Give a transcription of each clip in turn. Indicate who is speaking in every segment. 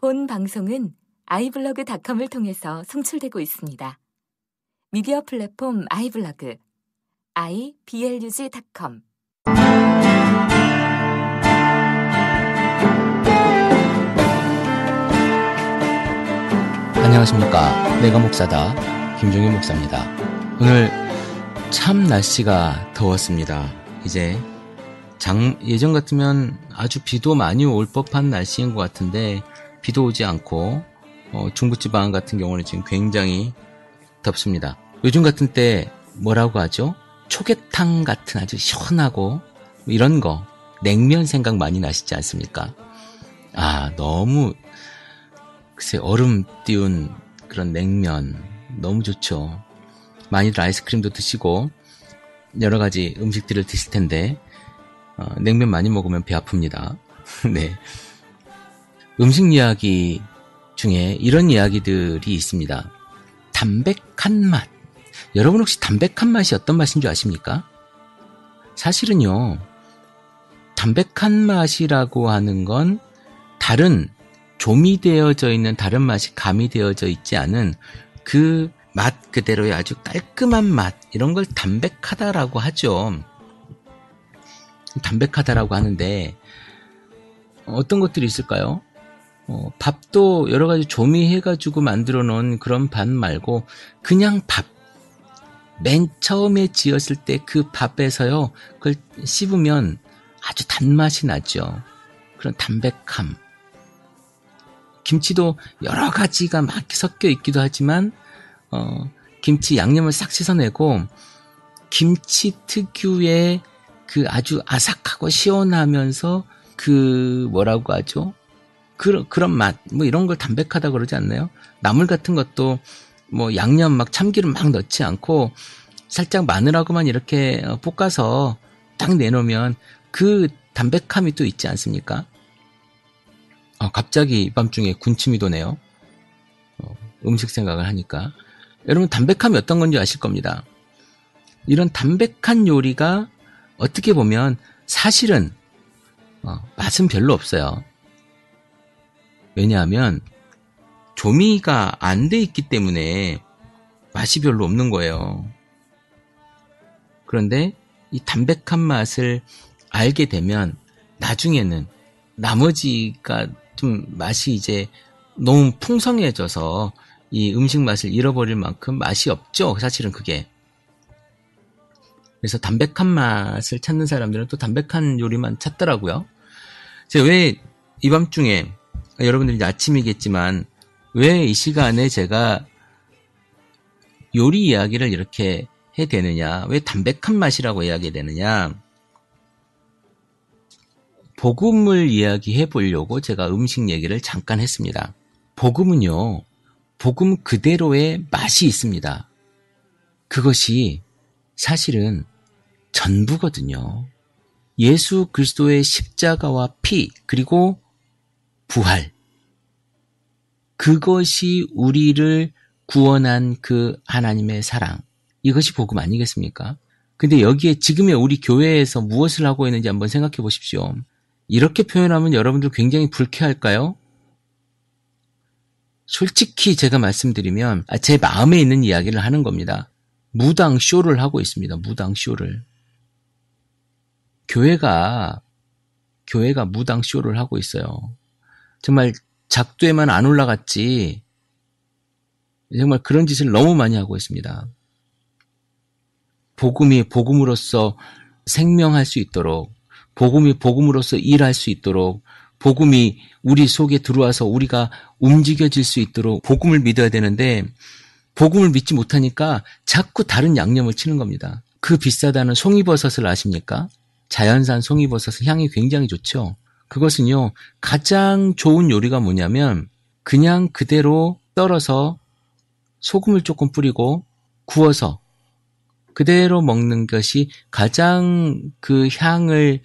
Speaker 1: 본 방송은 iblog.com을 통해서 송출되고 있습니다. 미디어 플랫폼 iblog, iblog.com.
Speaker 2: 안녕하십니까. 내가 목사다. 김종현 목사입니다. 오늘 참 날씨가 더웠습니다. 이제 예전 같으면 아주 비도 많이 올 법한 날씨인 것 같은데 비도 오지 않고 중부지방 같은 경우는 지금 굉장히 덥습니다. 요즘 같은 때 뭐라고 하죠? 초계탕 같은 아주 시원하고 이런 거 냉면 생각 많이 나시지 않습니까? 너무 글쎄 얼음 띄운 그런 냉면 너무 좋죠. 많이들 아이스크림도 드시고 여러 가지 음식들을 드실 텐데 냉면 많이 먹으면 배 아픕니다. 네. 음식 이야기 중에 이런 이야기들이 있습니다. 담백한 맛. 여러분 혹시 담백한 맛이 어떤 맛인 줄 아십니까? 사실은요, 담백한 맛이라고 하는 건 다른 조미되어져 있는 다른 맛이 가미되어져 있지 않은 그 맛 그대로의 아주 깔끔한 맛, 이런 걸 담백하다라고 하죠. 담백하다라고 하는데 어떤 것들이 있을까요? 밥도 여러 가지 조미해가지고 만들어 놓은 그런 밥 말고 그냥 밥. 맨 처음에 지었을 때 그 밥에서요, 그걸 씹으면 아주 단맛이 나죠. 그런 담백함. 김치도 여러 가지가 막 섞여 있기도 하지만 김치 양념을 싹 씻어내고 김치 특유의 그 아주 아삭하고 시원하면서 그 뭐라고 하죠? 그런 맛, 뭐 이런 걸 담백하다 그러지 않나요? 나물 같은 것도 뭐 양념 막 참기름 막 넣지 않고 살짝 마늘하고만 이렇게 볶아서 딱 내놓으면 그 담백함이 또 있지 않습니까? 갑자기 이 밤중에 군침이 도네요. 음식 생각을 하니까. 여러분 담백함이 어떤 건지 아실 겁니다. 이런 담백한 요리가 어떻게 보면 사실은 맛은 별로 없어요. 왜냐하면 조미가 안 돼 있기 때문에 맛이 별로 없는 거예요. 그런데 이 담백한 맛을 알게 되면 나중에는 나머지가 좀 맛이 이제 너무 풍성해져서 이 음식 맛을 잃어버릴 만큼 맛이 없죠. 사실은 그게. 그래서 담백한 맛을 찾는 사람들은 또 담백한 요리만 찾더라고요. 제가 왜 이 밤중에, 여러분들이 이제 아침이겠지만 왜 이 시간에 제가 요리 이야기를 이렇게 해대느냐, 왜 담백한 맛이라고 이야기되느냐, 복음을 이야기해 보려고 제가 음식 얘기를 잠깐 했습니다. 복음은요, 복음 그대로의 맛이 있습니다. 그것이 사실은 전부거든요. 예수 그리스도의 십자가와 피, 그리고 부활. 그것이 우리를 구원한 그 하나님의 사랑. 이것이 복음 아니겠습니까? 근데 여기에 지금의 우리 교회에서 무엇을 하고 있는지 한번 생각해 보십시오. 이렇게 표현하면 여러분들 굉장히 불쾌할까요? 솔직히 제가 말씀드리면 제 마음에 있는 이야기를 하는 겁니다. 무당쇼를 하고 있습니다. 무당쇼를. 교회가 무당쇼를 하고 있어요. 정말 작두에만 안 올라갔지 정말 그런 짓을 너무 많이 하고 있습니다. 복음이 복음으로서 생명할 수 있도록, 복음이 복음으로서 일할 수 있도록, 복음이 우리 속에 들어와서 우리가 움직여질 수 있도록 복음을 믿어야 되는데 복음을 믿지 못하니까 자꾸 다른 양념을 치는 겁니다. 그 비싸다는 송이버섯을 아십니까? 자연산 송이버섯은 향이 굉장히 좋죠. 그것은요, 가장 좋은 요리가 뭐냐면 그냥 그대로 썰어서 소금을 조금 뿌리고 구워서 그대로 먹는 것이 가장 그 향을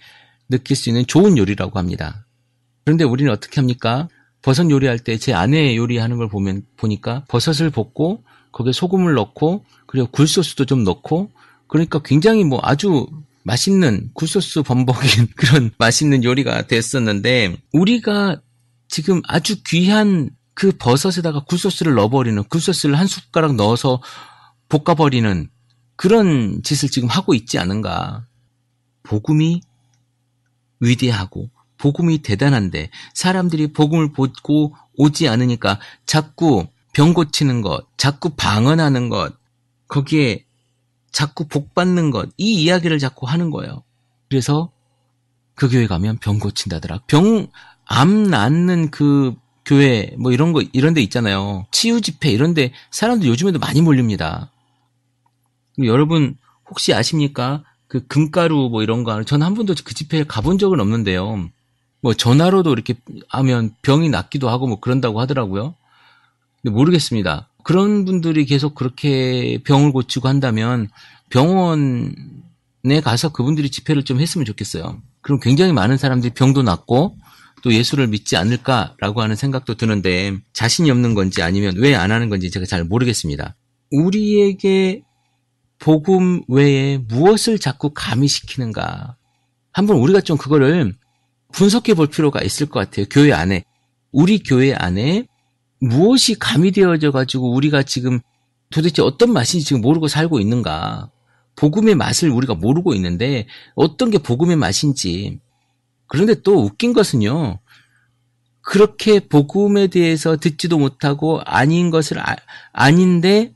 Speaker 2: 느낄 수 있는 좋은 요리라고 합니다. 그런데 우리는 어떻게 합니까? 버섯 요리할 때 제 아내 요리하는 걸 보니까 버섯을 볶고 거기에 소금을 넣고 그리고 굴소스도 좀 넣고 그러니까 굉장히 뭐 아주 맛있는 굴소스 범벅인 그런 맛있는 요리가 됐었는데 우리가 지금 아주 귀한 그 버섯에다가 굴소스를 넣어버리는, 굴소스를 한 숟가락 넣어서 볶아버리는 그런 짓을 지금 하고 있지 않은가. 복음이 위대하고 복음이 대단한데 사람들이 복음을 보고 오지 않으니까 자꾸 병 고치는 것, 자꾸 방언하는 것, 거기에 자꾸 복 받는 것, 이 이야기를 자꾸 하는 거예요. 그래서 그 교회 가면 병 고친다더라. 암 낫는 그 교회 뭐 이런 데 있잖아요. 치유 집회 이런 데 사람들 요즘에도 많이 몰립니다. 여러분 혹시 아십니까? 그 금가루 뭐 이런 거, 전 한 번도 그 집회에 가본 적은 없는데요. 뭐 전화로도 이렇게 하면 병이 낫기도 하고 뭐 그런다고 하더라고요. 근데 모르겠습니다. 그런 분들이 계속 그렇게 병을 고치고 한다면 병원에 가서 그분들이 집회를 좀 했으면 좋겠어요. 그럼 굉장히 많은 사람들이 병도 낫고 또 예수를 믿지 않을까라고 하는 생각도 드는데, 자신이 없는 건지 아니면 왜 안 하는 건지 제가 잘 모르겠습니다. 우리에게 복음 외에 무엇을 자꾸 가미시키는가? 한번 우리가 좀 그거를 분석해 볼 필요가 있을 것 같아요. 교회 안에. 우리 교회 안에 무엇이 가미되어져 가지고 우리가 지금 도대체 어떤 맛인지 지금 모르고 살고 있는가? 복음의 맛을 우리가 모르고 있는데 어떤 게 복음의 맛인지. 그런데 또 웃긴 것은요, 그렇게 복음에 대해서 듣지도 못하고 아닌 것을 아닌데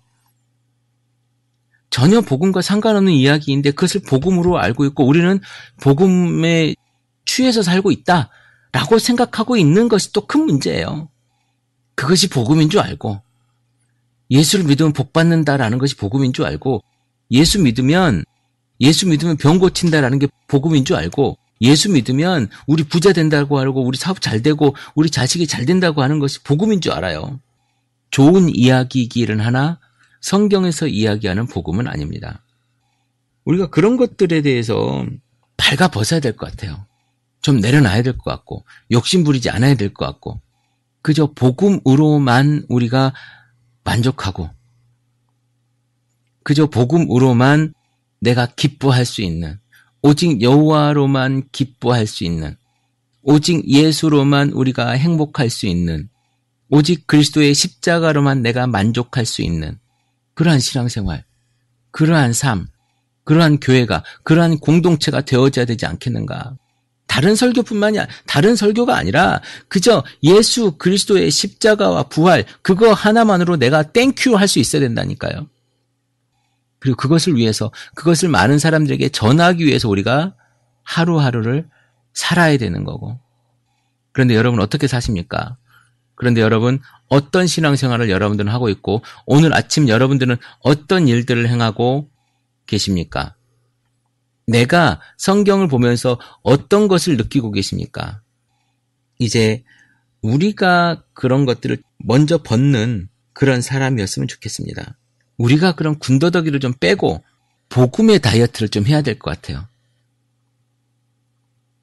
Speaker 2: 전혀 복음과 상관없는 이야기인데 그것을 복음으로 알고 있고 우리는 복음에 취해서 살고 있다라고 생각하고 있는 것이 또 큰 문제예요. 그것이 복음인 줄 알고, 예수를 믿으면 복 받는다라는 것이 복음인 줄 알고, 예수 믿으면 병 고친다라는 게 복음인 줄 알고, 예수 믿으면 우리 부자 된다고 알고 우리 사업 잘 되고 우리 자식이 잘 된다고 하는 것이 복음인 줄 알아요. 좋은 이야기이기는 하나 성경에서 이야기하는 복음은 아닙니다. 우리가 그런 것들에 대해서 발가 벗어야 될 것 같아요. 좀 내려놔야 될 것 같고 욕심 부리지 않아야 될 것 같고, 그저 복음으로만 우리가 만족하고 그저 복음으로만 내가 기뻐할 수 있는, 오직 여호와로만 기뻐할 수 있는, 오직 예수로만 우리가 행복할 수 있는, 오직 그리스도의 십자가로만 내가 만족할 수 있는 그러한 신앙생활, 그러한 삶, 그러한 교회가, 그러한 공동체가 되어져야 되지 않겠는가. 다른 설교가 아니라 그저 예수 그리스도의 십자가와 부활, 그거 하나만으로 내가 땡큐 할 수 있어야 된다니까요. 그리고 그것을 위해서, 그것을 많은 사람들에게 전하기 위해서 우리가 하루하루를 살아야 되는 거고. 그런데 여러분 어떻게 사십니까? 그런데 여러분 어떤 신앙생활을 여러분들은 하고 있고 오늘 아침 여러분들은 어떤 일들을 행하고 계십니까? 내가 성경을 보면서 어떤 것을 느끼고 계십니까? 이제 우리가 그런 것들을 먼저 벗는 그런 사람이었으면 좋겠습니다. 우리가 그런 군더더기를 좀 빼고 복음의 다이어트를 좀 해야 될 것 같아요.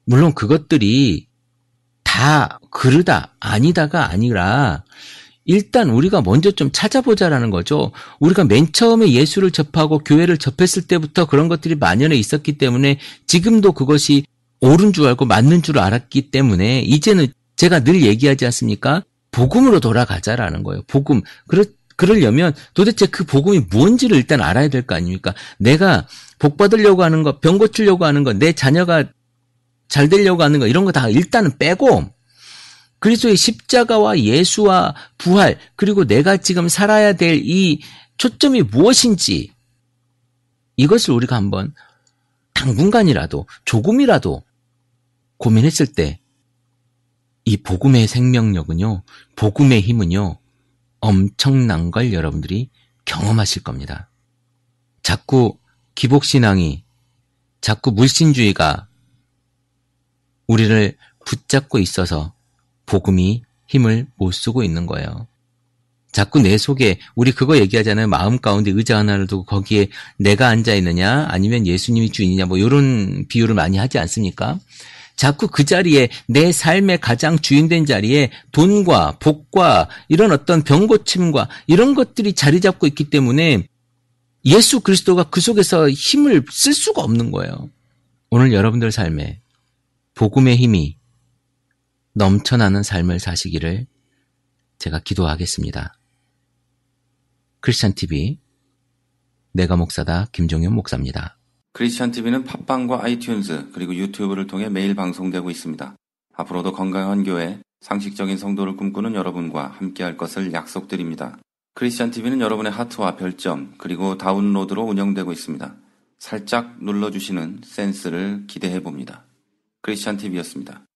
Speaker 2: 물론 그것들이 다 그르다 아니다가 아니라 일단 우리가 먼저 좀 찾아보자라는 거죠. 우리가 맨 처음에 예수를 접하고 교회를 접했을 때부터 그런 것들이 만연해 있었기 때문에 지금도 그것이 옳은 줄 알고 맞는 줄 알았기 때문에 이제는 제가 늘 얘기하지 않습니까? 복음으로 돌아가자라는 거예요. 복음. 그러려면 도대체 그 복음이 뭔지를 일단 알아야 될 거 아닙니까? 내가 복 받으려고 하는 거, 병 고치려고 하는 거, 내 자녀가 잘 되려고 하는 거, 이런 거 다 일단은 빼고 그리스도의 십자가와 예수와 부활, 그리고 내가 지금 살아야 될 이 초점이 무엇인지, 이것을 우리가 한번 당분간이라도 조금이라도 고민했을 때 이 복음의 생명력은요, 복음의 힘은요, 엄청난 걸 여러분들이 경험하실 겁니다. 자꾸 기복신앙이, 자꾸 물신주의가 우리를 붙잡고 있어서 복음이 힘을 못 쓰고 있는 거예요. 자꾸 내 속에, 우리 그거 얘기하잖아요. 마음 가운데 의자 하나를 두고 거기에 내가 앉아있느냐 아니면 예수님이 주인이냐 뭐 이런 비유를 많이 하지 않습니까? 자꾸 그 자리에, 내 삶의 가장 주인된 자리에 돈과 복과 이런 어떤 병고침과 이런 것들이 자리 잡고 있기 때문에 예수 그리스도가 그 속에서 힘을 쓸 수가 없는 거예요. 오늘 여러분들 삶에 복음의 힘이 넘쳐나는 삶을 사시기를 제가 기도하겠습니다. 크리스찬 TV 내가 목사다 김종현 목사입니다.
Speaker 3: 크리스찬 TV는 팟빵과 아이튠즈 그리고 유튜브를 통해 매일 방송되고 있습니다. 앞으로도 건강한 교회, 상식적인 성도를 꿈꾸는 여러분과 함께할 것을 약속드립니다. 크리스찬 TV는 여러분의 하트와 별점 그리고 다운로드로 운영되고 있습니다. 살짝 눌러주시는 센스를 기대해봅니다. 크리스찬 TV였습니다.